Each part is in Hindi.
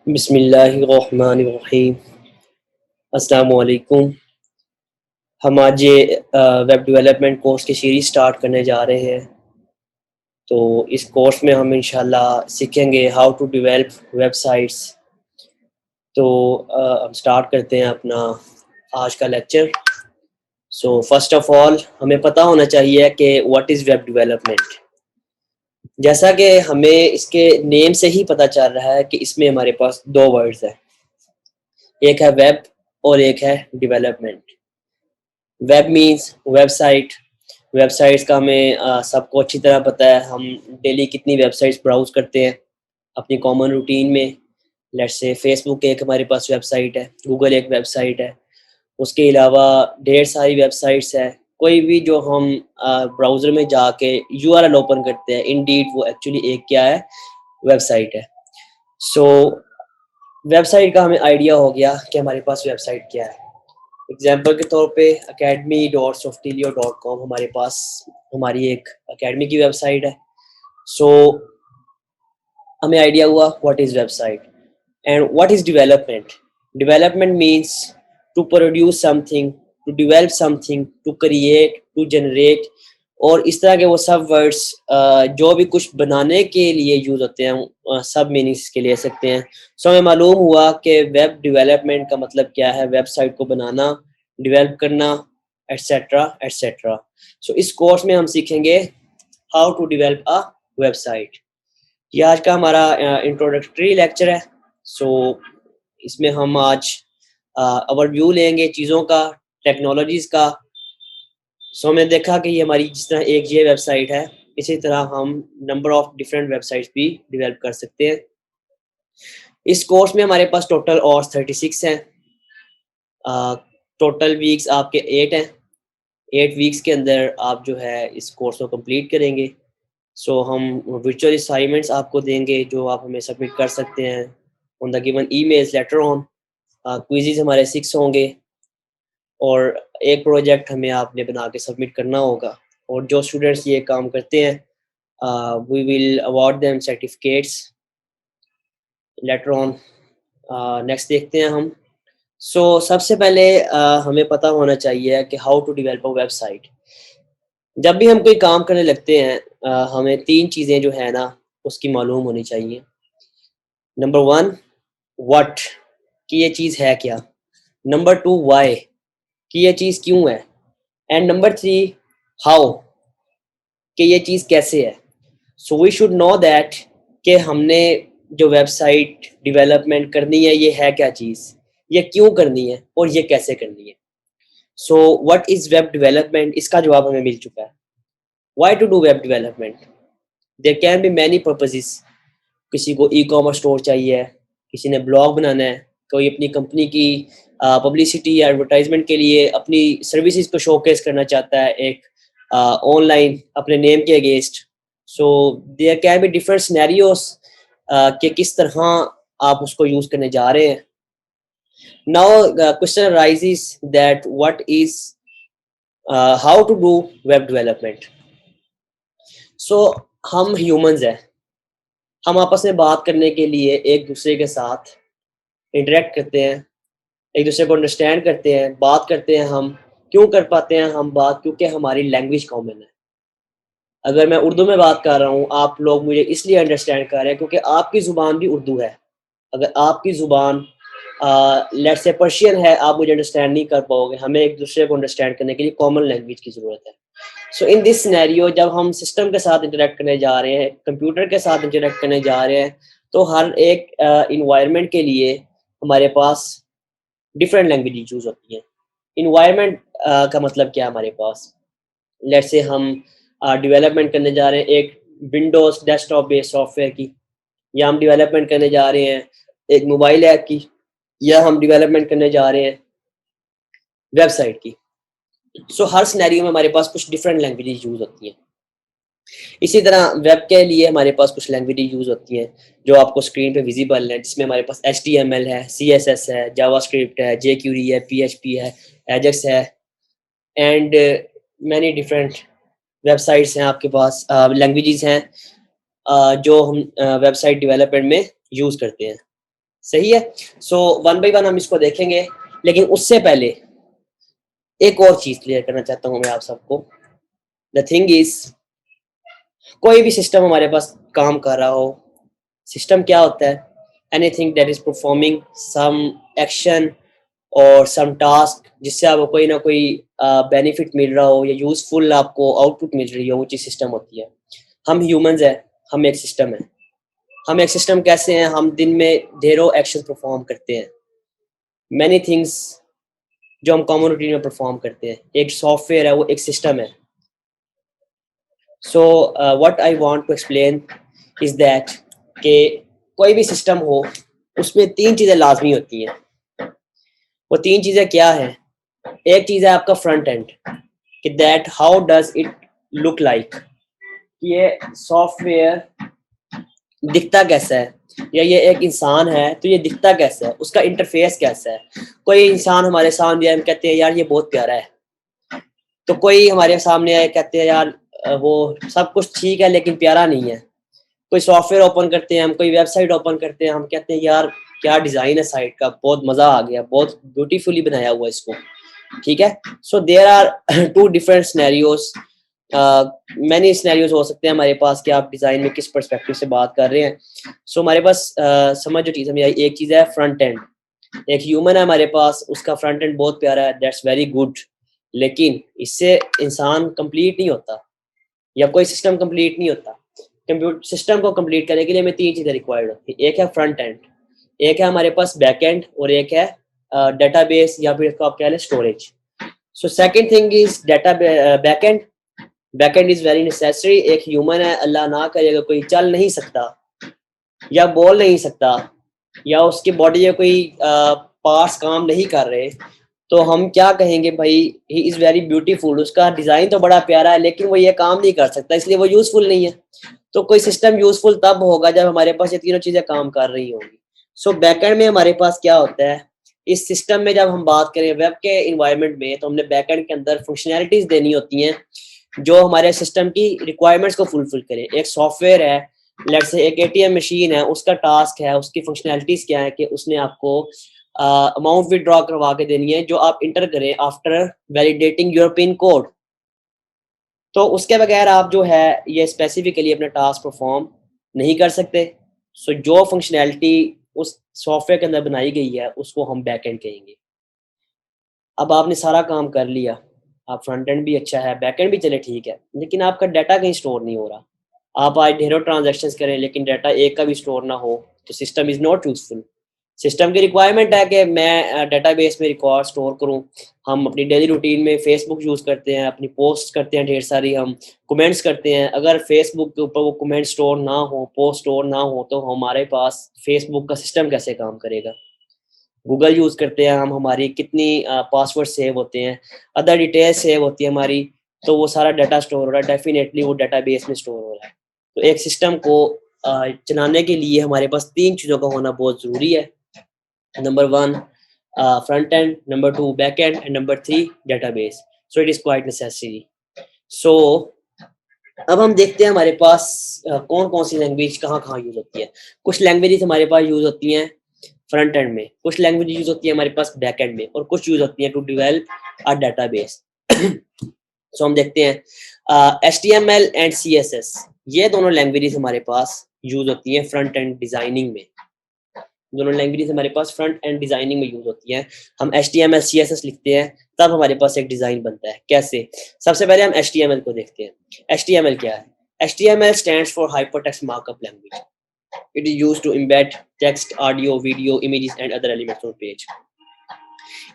बिस्मिल्लाहिर्रहमानिर्रहीम। अस्सलाम वालेकुम। हम आज ये वेब डेवलपमेंट कोर्स की सीरीज़ स्टार्ट करने जा रहे हैं। तो इस कोर्स में हम इंशाल्लाह सीखेंगे हाउ टू डेवलप वेबसाइट्स। तो हम स्टार्ट करते हैं अपना आज का lecture. So first of all हमें पता होना चाहिए कि व्हाट इज़ वेब डेवलपमेंट। जैसा कि हमें इसके नेम से ही पता चल रहा है कि इसमें हमारे पास 2 वर्ड्स हैं। एक है वेब और एक है development. Web means website. Websites का हमें सबको अच्छी तरह पता है। हम डेली कितनी वेबसाइट्स ब्राउज़ करते हैं अपनी कॉमन रूटीन में। लेट्स से फेसबुक एक हमारे पास वेबसाइट है, गूगल एक वेबसाइट है, उसके अलावा ढेर सारी वेबसाइट्स है। कोई भी जो हम ब्राउज़र में जाके यूआरएल ओपन करते हैं, इंडीड वो एक्चुअली एक क्या है, वेबसाइट है। सो वेबसाइट का हमें आइडिया हो गया कि हमारे पास वेबसाइट क्या है। एग्जाम्पल के तौर पे academy.softilio.com हमारे पास हमारी एक अकेडमी की वेबसाइट है। सो हमें आइडिया हुआ what is website and what is development. Development means to produce something, to develop something, to create, to generate और इस तरह के वो सब वर्ड्स जो भी कुछ बनाने के लिए यूज़ होते हैं सब मीनिंग्स के ले सकते हैं। सो हमें मालूम हुआ कि वेब डेवलपमेंट का मतलब क्या है, वेबसाइट को बनाना, डेवलप करना, एटसेट्रा एटसेट्रा। सो इस कोर्स में हम सीखेंगे how to develop a website. ये आज का हमारा इंट्रोडक्टरी लेक्चर है। सो इसमें हम आज ओवरव्यू लेंगे चीज़ों का, टेक्नोलॉजीज़ का। सो हमने देखा कि ये हमारी जिस तरह एक ये वेबसाइट है, इसी तरह हम नंबर ऑफ डिफरेंट वेबसाइट्स भी डेवलप कर सकते हैं। इस कोर्स में हमारे पास टोटल आवर्स 36 हैं। टोटल वीक्स आपके 8 हैं। 8 वीक्स के अंदर आप जो है इस कोर्स को कंप्लीट करेंगे। सो हम वर्चुअल असाइनमेंट्स आपको देंगे जो आप हमें सबमिट कर सकते हैं on the given emails later on. Quizzes हमारे 6 होंगे और एक प्रोजेक्ट हमें आपने बना के सबमिट करना होगा और जो स्टूडेंट्स ये काम करते हैं we will award them certificates later on. Next देखते हैं हम। सबसे पहले हमें पता होना चाहिए कि how to develop a website. जब भी हम कोई काम करने लगते हैं हमें 3 चीज़ें जो है ना उसकी मालूम होनी चाहिए। नंबर 1 व्हाट कि ये चीज़ है क्या? नंबर 2 व्हाई कि ये चीज़ क्यों है? एंड नंबर 3 हाउ कि ये चीज़ कैसे है? So we should know that कि हमने जो वेबसाइट डेवलपमेंट करनी है ये है क्या चीज़? ये क्यों करनी है और ये कैसे करनी है? So what is web development इसका जवाब हमें मिल चुका है। Why to do web development? There can be many purposes. किसी को ई-कॉमर्स स्टोर चाहिए है, किसी ने ब्लॉग बनाना है, कोई अपनी कंपनी की पब्लिसिटी या एडवर्टाइज़मेंट के लिए अपनी सर्विसेज़ को शोकेस करना चाहता है एक ऑनलाइन अपने नेम के against. So there can be different scenarios कि किस तरह आप उसको यूज़ करने जा रहे हैं। Now question arises that what is how to do web development. So हम ह्यूमन्स हैं, हम आपस में बात करने के लिए एक दूसरे के साथ इंटरेक्ट करते हैं, एक दूसरे को अंडरस्टैंड करते हैं, बात करते हैं हम। क्यों कर पाते हैं हम बात? क्योंकि हमारी लैंग्वेज कॉमन है। अगर मैं उर्दू में बात कर रहा हूँ, आप लोग मुझे इसलिए अंडरस्टैंड कर रहे हैं क्योंकि आपकी ज़ुबान भी उर्दू है। अगर आपकी ज़ुबान लेट्स से पर्शियन है, आप मुझे अंडरस्टैंड नहीं कर पाओगे। हमें एक दूसरे को अंडरस्टैंड करने के लिए कॉमन लैंग्वेज की ज़रूरत है। सो इन दिस सिनेरियो जब हम सिस्टम के साथ इंटरेक्ट करने जा रहे हैं, कंप्यूटर के साथ इंटरेक्ट करने जा रहे हैं, तो हर एक एनवायरनमेंट के लिए हमारे पास डिफरेंट लैंग्वेज यूज़ होती हैं। एनवायरनमेंट का मतलब क्या है हमारे पास? लेट्स से हम डेवलपमेंट करने जा रहे हैं एक विंडोज़ डेस्कटॉप बेस्ड सॉफ्टवेयर की, या हम डेवलपमेंट करने जा रहे हैं एक मोबाइल ऐप की, या हम डेवलपमेंट करने जा रहे हैं वेबसाइट की। हर सिनेरियो में हमारे पास कुछ डिफरेंट लैंग्वेजेस यूज़ होती हैं। इसी तरह वेब के लिए हमारे पास कुछ लैंग्वेजेस यूज़ होती हैं जो आपको स्क्रीन पे विजिबल हैं, जिसमें हमारे पास एचटीएमएल है, सीएसएस है, जावास्क्रिप्ट है, जेक्यूरी है, पीएचपी है, एजाक्स है एंड मैनी डिफरेंट वेबसाइट्स हैं आपके पास, लैंग्वेजेस हैं जो हम वेबसाइट डेवलपमेंट में यूज़ करते हैं। सही है। सो वन बाय वन हम इसको देखेंगे, लेकिन उससे पहले एक और चीज क्लियर करना चाहता हूँ मैं आप सबको। द थिंग इज, कोई भी सिस्टम हमारे पास काम कर रहा हो, सिस्टम क्या होता है? Anything that is performing some action और सम टास्क, जिससे आपको कोई ना कोई बेनिफिट मिल रहा हो या यूजफुल आपको आउटपुट मिल रही हो, वो चीज सिस्टम होती है। हम ह्यूमंस हैं, हम एक सिस्टम है। हम एक सिस्टम कैसे हैं? हम दिन में ढेरों एक्शन परफॉर्म करते हैं, मैनी थिंग्स जो हम कॉमन रूटीन में परफॉर्म करते हैं। एक सॉफ्टवेयर है, वो एक सिस्टम है। So what I want to explain is that कि कोई भी सिस्टम हो, उसमें तीन चीज़ें लाजमी होती हैं। वो तीन चीज़ें क्या हैं? एक चीज़ है आपका फ्रंट एंड, कि that how does it look like, ये सॉफ्टवेयर दिखता कैसा है, या ये एक इंसान है तो ये दिखता कैसा है, उसका इंटरफेस कैसा है। कोई इंसान हमारे सामने आए, हम कहते हैं यार ये बहुत प्यारा है, तो कोई हमारे सामने आए कहते हैं यार वो सब कुछ ठीक है लेकिन प्यारा नहीं है। कोई सॉफ्टवेयर ओपन करते हैं हम, कोई वेबसाइट ओपन करते हैं, हम कहते हैं यार क्या डिज़ाइन है साइट का, बहुत मज़ा आ गया, बहुत ब्यूटीफुली बनाया हुआ इसको। ठीक है। So there are two different scenarios, many scenarios हो सकते हैं हमारे पास कि आप डिज़ाइन में किस पर्सपेक्टिव से बात कर रहे हैं। सो हमारे पास समझ जो चीज़ हमें आई, एक चीज़ है फ्रंट एंड। एक ह्यूमन है हमारे पास, उसका फ्रंट एंड बहुत प्यारा है, दैट्स वेरी गुड, लेकिन इससे इंसान कंप्लीट नहीं होता या कोई सिस्टम कंप्लीट नहीं होता। कंप्यूटर सिस्टम को कंप्लीट करने के लिए हमें तीन चीज़ें रिक्वायर्ड होती है। एक है फ्रंट एंड, एक है हमारे पास बैक एंड, और एक है डेटाबेस या फिर इसको आप कह लें storage. So second thing is data back and. Back and is very necessary. एक ह्यूमन है, अल्लाह ना करे अगर कोई चल नहीं सकता या बोल नहीं सकता या उसकी बॉडी या कोई पार्ट्स काम नहीं कर रहे, तो हम क्या कहेंगे भाई, ही इज़ वेरी ब्यूटीफुल, उसका डिज़ाइन तो बड़ा प्यारा है लेकिन वो ये काम नहीं कर सकता, इसलिए वो यूज़फुल नहीं है। तो कोई सिस्टम यूज़फुल तब होगा जब हमारे पास ये तीनों चीज़ें काम कर रही होंगी। सो बैकएंड में हमारे पास क्या होता है, इस सिस्टम में जब हम बात करें वेब के इन्वायरमेंट में, तो हमने बैकएंड के अंदर फंक्शनैलिटीज़ देनी होती हैं जो हमारे सिस्टम की रिक्वायरमेंट्स को फुलफिल करें। एक सॉफ्टवेयर है, लेट्स से एक एटीएम मशीन है, उसका टास्क है, उसकी फंक्शनैलिटीज़ क्या है कि उसने आपको अमाउंट विथड्रॉ करवा के देनी है जो आप इंटर करें after validating your pin code. तो उसके बगैर आप जो है ये स्पेसिफिकली अपना टास्क परफॉर्म नहीं कर सकते। सो जो फंक्शनैलिटी उस सॉफ्टवेयर के अंदर बनाई गई है उसको हम बैक एंड कहेंगे। अब आपने सारा काम कर लिया, आप फ्रंट एंड भी अच्छा है, बैक एंड भी चले ठीक है, लेकिन आपका डाटा कहीं स्टोर नहीं हो रहा। आप आज ढेरों ट्रांज़ैक्शंस करें लेकिन डाटा एक का भी स्टोर ना हो, तो system is not useful. System की रिक्वायरमेंट है कि मैं डेटाबेस में रिकॉर्ड स्टोर करूँ। हम अपनी डेली रूटीन में फेसबुक यूज़ करते हैं, अपनी पोस्ट करते हैं ढेर सारी, हम कमेंट्स करते हैं। अगर फेसबुक के ऊपर वो कमेंट स्टोर ना हो, पोस्ट स्टोर ना हो, तो हमारे पास फेसबुक का सिस्टम कैसे काम करेगा? गूगल यूज़ करते हैं हम, हमारी कितनी पासवर्ड सेव होते हैं, अदर डिटेल्स सेव होती है हमारी, तो वो सारा डाटा स्टोर हो रहा है, डेफ़िनेटली वो डाटाबेस में स्टोर हो रहा है। तो एक सिस्टम को चलाने के लिए हमारे पास 3 चीज़ों का होना बहुत ज़रूरी है। Number 1 front end, number 2 back and and number 3 database. So it is quite necessary. So अब हम देखते हैं हमारे पास कौन-कौन सी लैंग्वेज कहाँ-कहाँ यूज़ होती है। कुछ लैंग्वेजेज़ हमारे पास यूज़ होती हैं फ्रंट एंड में, कुछ लैंग्वेज यूज़ होती है हमारे पास बैक एंड में, और कुछ यूज़ होती हैं टू डेवलप अ डेटाबेस। सो हम देखते हैं HTML एंड CSS, ये दोनों लैंग्वेजेज़ हमारे पास यूज़ होती हैं फ्रंट एंड डिज़ाइनिंग में। दोनों लैंग्वेजेज़ हमारे पास फ्रंट एंड डिज़ाइनिंग में यूज़ होती हैं। हम HTML CSS लिखते हैं, तब हमारे पास एक डिज़ाइन बनता है। कैसे? सबसे पहले हम HTML को देखते हैं। HTML क्या है? HTML stands for hypertext markup language. It is used to embed text, audio, video, images and other elements on page.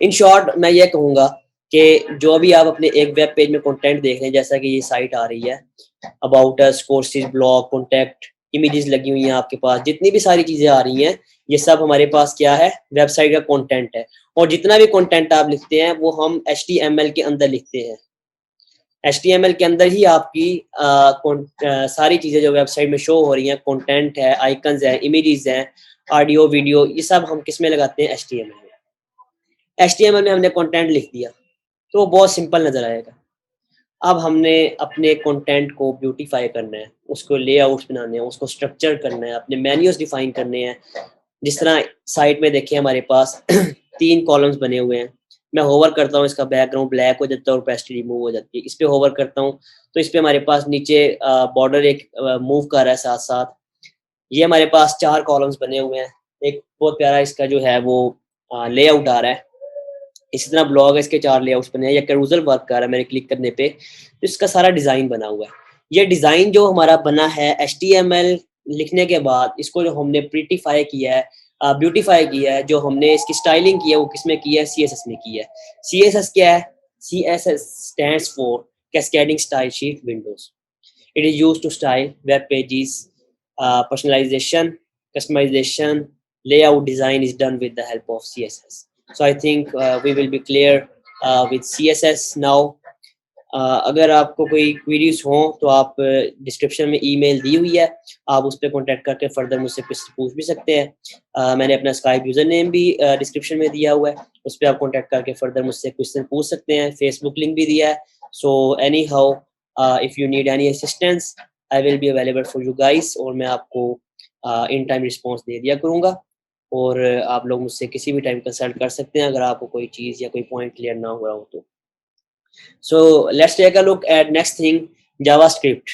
In short मैं ये कहूँगा कि जो भी आप अपने एक वेब पेज में कंटेंट देख रहे हैं, जैसा कि ये साइट आ रही है, about us, courses, blog, contact, images लगी हुई हैं आपके पास, जितनी भी सारी चीज़ें आ रही हैं, ये सब हमारे पास क्या है? वेबसाइट का कंटेंट है। और जितना भी कंटेंट आप लिखते हैं वो हम HTML के अंदर लिखते हैं। HTML के अंदर ही आपकी सारी चीज़ें जो वेबसाइट में शो हो रही हैं, कंटेंट है, आइकन्स हैं, इमेजेस हैं, ऑडियो, वीडियो, ये सब हम किस में लगाते हैं? HTML में। HTML में हमने कंटेंट लिख दिया, तो वो बहुत सिंपल नज़र आएगा। अब हमने अपने कंटेंट को ब्यूटीफाई करना है, उसको लेआउट्स बनाने हैं, उसको स्ट्रक्चर करना है, अपने मेन्यूज़ डिफाइन करने हैं, जिस तरह साइट में देखिए हमारे पास 3 कॉलम्स बने हुए हैं। मैं होवर करता हूँ, इसका बैकग्राउंड ब्लैक हो जाता है और ओपेसिटी रिमूव हो जाती है। इस पे होवर करता हूँ, तो इस पे हमारे पास नीचे बॉर्डर एक मूव कर रहा है साथ-साथ। ये हमारे पास 4 कॉलम्स बने हुए हैं। एक बहुत प्यारा इसका जो है वो लेआउट आ रहा है। इसी तरह ब्लॉग है, इसके 4 लेआउट्स बने हैं। ये कैरोसेल वर्क कर रहा है मेरे क्लिक करने पे, तो इसका सारा डिज़ाइन बना हुआ है। ये डिज़ाइन जो हमारा बना है एचटीएमएल लिखने के बाद इसको जो हमने प्रिटिफाई किया है, ब्यूटीफाई किया है, जो हमने इसकी स्टाइलिंग की है वो किसमें की है? सीएसएस में की है। सीएसएस क्या है? CSS stands for cascading style sheet Windows. It is used to style web pages, personalization, customization, layout design is done with the help of CSS. So I think we will be clear with CSS now. अगर आपको कोई क्वेरीज हो तो आप डिस्क्रिप्शन में ईमेल दी हुई है, आप उस पर कॉन्टैक्ट करके फर्दर मुझसे कुछ पूछ भी सकते हैं। मैंने अपना स्काइप यूज़र नेम भी डिस्क्रिप्शन में दिया हुआ है, उस पर आप कॉन्टैक्ट करके फर्दर मुझसे क्वेश्चन पूछ सकते हैं। फेसबुक लिंक भी दिया है। So any how if you need any assistance I will be available for you guys, और मैं आपको इन टाइम रिस्पॉन्स दे दिया करूँगा। और आप लोग मुझसे किसी भी टाइम कंसल्ट कर सकते हैं अगर आपको कोई चीज़ या कोई पॉइंट क्लियर ना हो रहा हो तो। So let's take a look at next thing, JavaScript.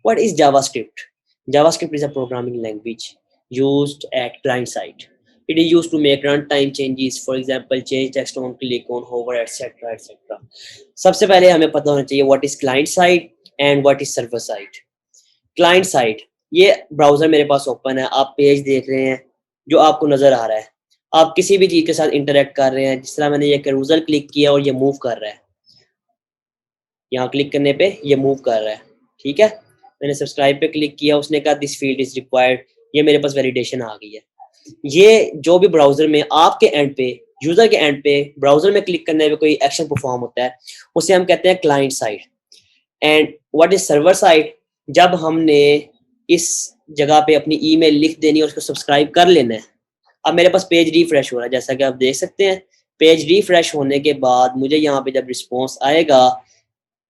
What is JavaScript? JavaScript is a programming language used at client side. It is used to make runtime changes, for example, change text on click, on hover, etc. etc. सबसे पहले हमें पता होना चाहिए what is client side and what is server side. Client side, ये ब्राउजर मेरे पास ओपन है, आप पेज देख रहे हैं जो आपको नजर आ रहा है। आप किसी भी चीज के साथ इंटरेक्ट कर रहे हैं, जिस तरह मैंने ये कैरूजल क्लिक किया और ये मूव कर रहा है। यहाँ क्लिक करने पे ये मूव कर रहा है, ठीक है। मैंने सब्सक्राइब पे क्लिक किया, उसने कहा दिस फील्ड इज रिक्वायर्ड, ये मेरे पास वैलिडेशन आ गई है। ये जो भी ब्राउजर में आपके एंड पे, यूजर के एंड पे ब्राउजर में क्लिक करने पे कोई एक्शन परफॉर्म होता है, उसे हम कहते हैं client side. And what is server side? जब हमने इस जगह पे अपनी ईमेल लिख देनी और उसको सब्सक्राइब कर लेना है। अब मेरे पास पेज रिफ्रेश हो रहा है, जैसा कि आप देख सकते हैं। पेज रिफ्रेश होने के बाद मुझे यहाँ पे जब रिस्पॉन्स आएगा,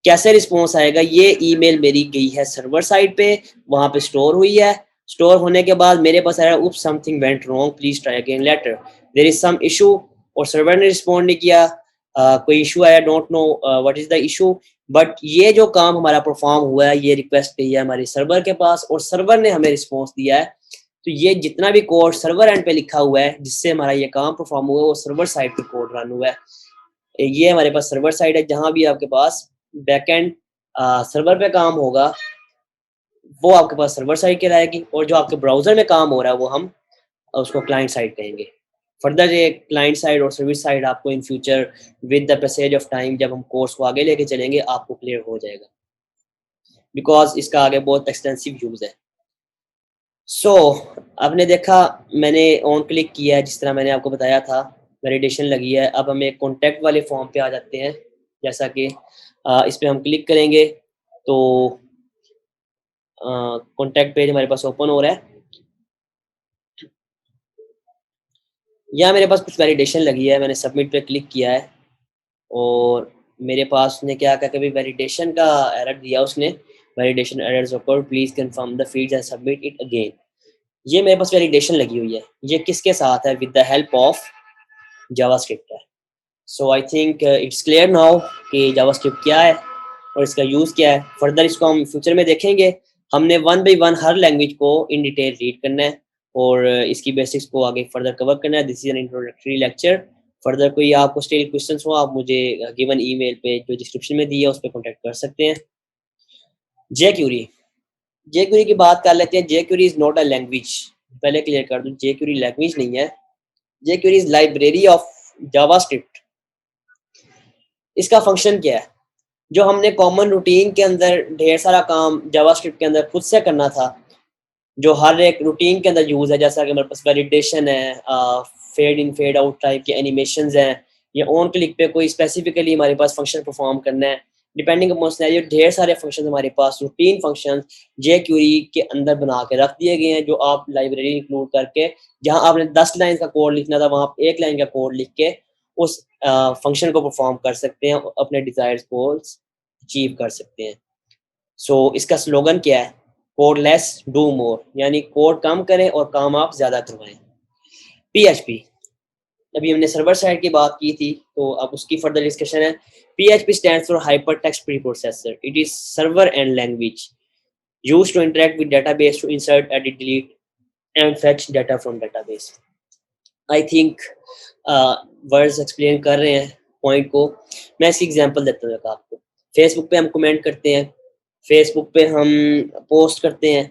कैसे रिस्पॉन्स आएगा? ये ईमेल मेरी गई है सर्वर साइड पे, वहाँ पे स्टोर हुई है। स्टोर होने के बाद मेरे पास आया oops something went wrong, please try again later, there is some issue, और सर्वर ने रिस्पॉन्ड नहीं किया। कोई इशू आया, don't know what is the issue, but ये जो काम हमारा परफॉर्म हुआ है, ये रिक्वेस्ट गई है हमारे सर्वर के पास और सर्वर ने हमें रिस्पॉन्स दिया है। तो ये जितना भी कोड सर्वर एंड पे लिखा हुआ है जिससे हमारा ये काम परफॉर्म हुआ है, वो सर्वर साइड पे कोड रन हुआ है। ये हमारे पास सर्वर साइड है, जहाँ भी आपके पास बैकएंड सर्वर पे काम होगा वो आपके पास सर्वर साइड की रहेगी, और जो आपके ब्राउजर में काम हो रहा है वो हम उसको क्लाइंट साइड कहेंगे। फर्दर ये क्लाइंट साइड और सर्विस साइड आपको in future with the passage of time, जब हम कोर्स को आगे लेके चलेंगे, आपको क्लियर हो जाएगा, बिकॉज इसका आगे बहुत एक्सटेंसिव यूज है। सो आपने देखा, मैंने ऑन क्लिक किया है जिस तरह मैंने आपको बताया था, वैलिडेशन लगी है। अब हम एक कॉन्टैक्ट वाले फॉर्म पे आ जाते हैं, जैसा कि इस पे हम क्लिक करेंगे तो कॉन्टैक्ट पेज हमारे पास ओपन हो रहा है। यहाँ मेरे पास कुछ वैलिडेशन लगी है, मैंने सबमिट पे क्लिक किया है और मेरे पास उसने क्या कहा, कभी वैलिडेशन का एरर दिया उसने, validation errors awkward, please confirm the fields and submit it again. ये मेरे पास वैलिडेशन लगी हुई है, ये किसके साथ है? With the help of JavaScript है। So I think it's clear now कि जावास्क्रिप्ट क्या है और इसका यूज़ क्या है। फर्दर इसको हम फ्यूचर में देखेंगे। हमने one by one her language को इन डिटेल रीड करना है और इसकी बेसिक्स को आगे फर्दर कवर करना है। This is an introductory lecture. Further कोई आपको स्टिल क्वेश्चंस हो, आप मुझे गिवन ईमेल पे जो डिस्क्रिप्शन में दिया है उस पर कॉन्टैक्ट कर सकते हैं। जे क्यूरी, जे क्यूरी की बात कर लेते हैं। JQuery is not a language, पहले क्लियर कर दूं, जे क्यूरी लैंग्वेज नहीं है। JQuery is library of JavaScript. इसका फंक्शन क्या है? जो हमने कॉमन रूटीन के अंदर ढेर सारा काम जावास्क्रिप्ट के अंदर खुद से करना था, जो हर एक रूटीन के अंदर यूज़ है, जैसा कि हमारे पास वैलिडेशन है, fade in fade out type के एनिमेशंस हैं, या ऑन क्लिक पे कोई स्पेसिफिकली हमारे पास फंक्शन परफॉर्म करना है, डिपेंडिंग अपॉन सिनेरियो, ढेर सारे फंक्शन हमारे पास रूटीन फंक्शन जे क्यूरी के अंदर बना के रख दिए गए हैं, जो आप लाइब्रेरी इंक्लूड करके, जहां आपने 10 लाइन का कोड लिखना था वहां आप 1 लाइन का कोड लिख के उस फंक्शन को परफॉर्म कर सकते हैं, अपने डिजायर्स गोल्स अचीव कर सकते हैं। सो इसका स्लोगन क्या है? कोड लेस डू मोर, यानी कोड कम करें और काम आप ज़्यादा करवाएं। PHP, अभी हमने सर्वर साइड की बात की थी, तो अब उसकी फर्दर डिस्कशन है। PHP stands for hypertext preprocessor. It is server and language used to interact with database to insert, edit, delete, and fetch data from database. I think words explain कर रहे हैं पॉइंट को। मैं इसकी एग्जांपल देता हूँ आपको। फेसबुक पे हम कमेंट करते हैं, फेसबुक पे हम पोस्ट करते हैं,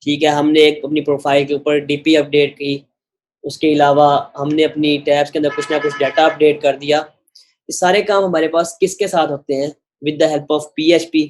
ठीक है। हमने एक अपनी प्रोफाइल के ऊपर डीपी अपडेट की, उसके अलावा हमने अपनी टैब्स के अंदर कुछ ना कुछ डाटा अपडेट कर दिया। ये सारे काम हमारे पास किसके साथ होते हैं? With the help of PHP,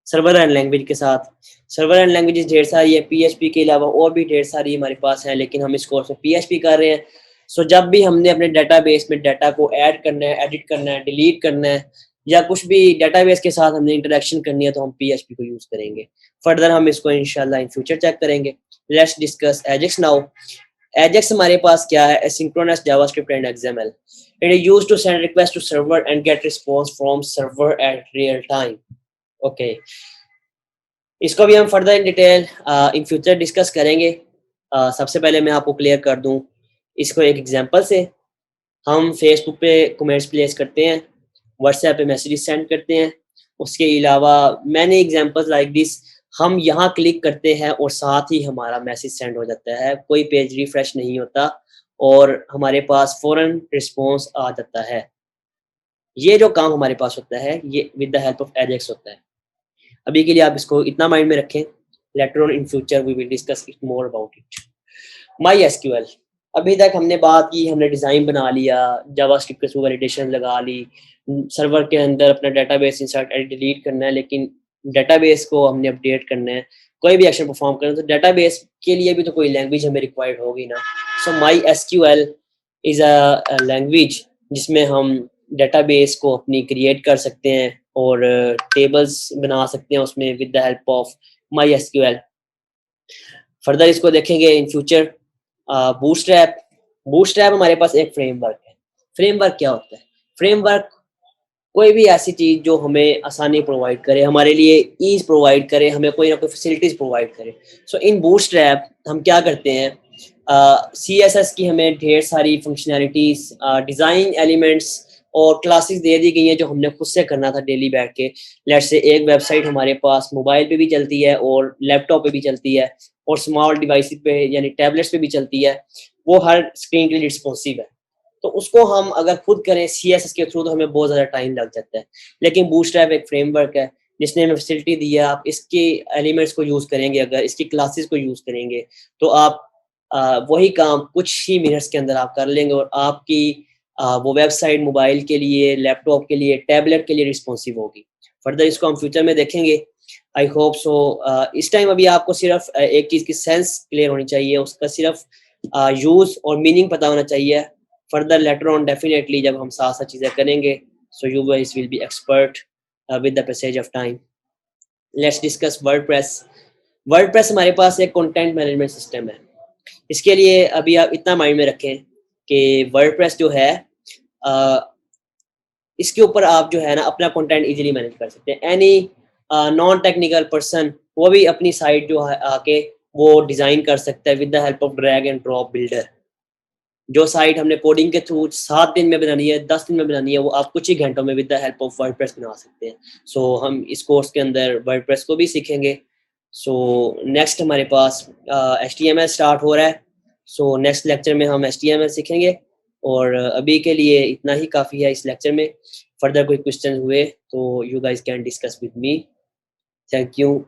server and language के साथ। सर्वर एंड लैंग्वेजेस ढेर सारी है, PHP के अलावा और भी ढेर सारी हमारे पास है, लेकिन हम इस कोर्स में PHP कर रहे हैं। सो जब भी हमने अपने डाटाबेस में डाटा को ऐड करना है, एडिट करना है, डिलीट करना है, या कुछ भी डाटाबेस के साथ हमने इंटरेक्शन करनी है, तो हम PHP को यूज करेंगे। फर्दर हम इसको इंशाल्लाह इन फ्यूचर चेक करेंगे। Let's discuss Ajax now. Ajax हमारे पास क्या है? Asynchronous JavaScript and XML. It is used to send request to server and get response from server at real time. Okay. इसको भी हम further in detail in future discuss करेंगे। सबसे पहले मैं आपको क्लियर कर दूं इसको एक एग्जांपल से। हम फेसबुक पे कमेंट्स प्लेस करते हैं, व्हाट्सएप पे मैसेजेस सेंड करते हैं, उसके अलावा मैनी एग्जांपल्स लाइक दिस। हम यहाँ क्लिक करते हैं और साथ ही हमारा मैसेज सेंड हो जाता है, कोई पेज रिफ्रेश नहीं होता और हमारे पास फ़ौरन रिस्पॉन्स आ जाता है। ये जो काम हमारे पास होता है, ये with the help of Ajax होता है। अभी के लिए आप इसको इतना माइंड में रखें। Later on in future we will discuss it more about it. MySQL, अभी तक हमने बात की, हमने डिज़ाइन बना लिया, जावास्क्रिप्ट के थ्रू वैलिडेशन लगा ली, सर्वर के अंदर अपना डेटाबेस इंसर्ट एंड डिलीट करना है, लेकिन डेटाबेस को हमने अपडेट करना है, कोई भी एक्शन परफॉर्म करना है, तो डेटाबेस के लिए भी तो कोई लैंग्वेज हमें रिक्वायर्ड होगी ना। So MySQL is a language जिसमें हम डेटाबेस को अपनी क्रिएट कर सकते हैं और टेबल्स बना सकते हैं उसमें with the help of my SQL. Further इसको देखेंगे इन फ्यूचर। बूटस्ट्रैप, बूटस्ट्रैप हमारे पास एक फ्रेमवर्क है। फ्रेमवर्क क्या होता है? फ्रेमवर्क कोई भी ऐसी चीज़ जो हमें आसानी प्रोवाइड करे, हमारे लिए ईज़ प्रोवाइड करे, हमें कोई ना कोई फैसिलिटीज़ प्रोवाइड करे। सो इन बूटस्ट्रैप हम क्या करते हैं, CSS की हमें ढेर सारी फंक्शनैलिटीज़, डिज़ाइन एलिमेंट्स और क्लासेस दे दी गई हैं जो हमने खुद से करना था डेली बैठ के। लेट्स से एक वेबसाइट हमारे पास मोबाइल पे भी चलती है और लैपटॉप पे भी चलती है और स्मॉल डिवाइसेस पे यानी टैबलेट्स पे भी चलती है, वो हर स्क्रीन के लिए रिस्पॉन्सिव है। तो उसको हम अगर खुद करें CSS के थ्रू तो हमें बहुत ज़्यादा टाइम लग जाता है। लेकिन बूटस्ट्रैप एक फ्रेमवर्क है जिसने हमें फैसिलिटी दी है, आप इसके एलिमेंट्स को यूज़ करेंगे, अगर इसकी क्लासेस को यूज़ करेंगे, तो आप वही काम कुछ ही मिनट्स के अंदर आप कर लेंगे और आपकी वो वेबसाइट मोबाइल के लिए, लैपटॉप के लिए, टैबलेट के लिए रिस्पॉन्सिव होगी। फर्दर इसको हम फ्यूचर में देखेंगे। I hope so. इस टाइम अभी आपको सिर्फ एक चीज़ की सेंस क्लियर होनी चाहिए, उसका सिर्फ यूज़ और मीनिंग पता होना चाहिए। फर्दर लेटर ऑन डेफिनेटली जब हम साथ-साथ चीज़ें करेंगे, so you guys will be expert with the passage of time. Let's discuss WordPress. WordPress हमारे पास एक कंटेंट मैनेजमेंट सिस्टम है। इसके लिए अभी आप इतना माइंड में रखें कि वर्डप्रेस जो है, अ, इसके ऊपर आप जो है ना अपना कंटेंट इजीली मैनेज कर सकते हैं। एनी नॉन टेक्निकल पर्सन वो भी अपनी साइट जो है आके वो डिज़ाइन कर सकता है with the help of drag and drop builder. जो साइट हमने कोडिंग के थ्रू 7 दिन में बनानी है, 10 दिन में बनानी है, वो आप कुछ ही घंटों में with the help of WordPress बना सकते हैं। सो हम इस कोर्स के अंदर वर्डप्रेस को भी सीखेंगे। सो नेक्स्ट हमारे पास HTML स्टार्ट हो रहा है। सो नेक्स्ट लेक्चर में हम HTML सीखेंगे और अभी के लिए इतना ही काफ़ी है इस लेक्चर में। फर्दर कोई क्वेश्चन हुए तो you guys can discuss with me. Thank you.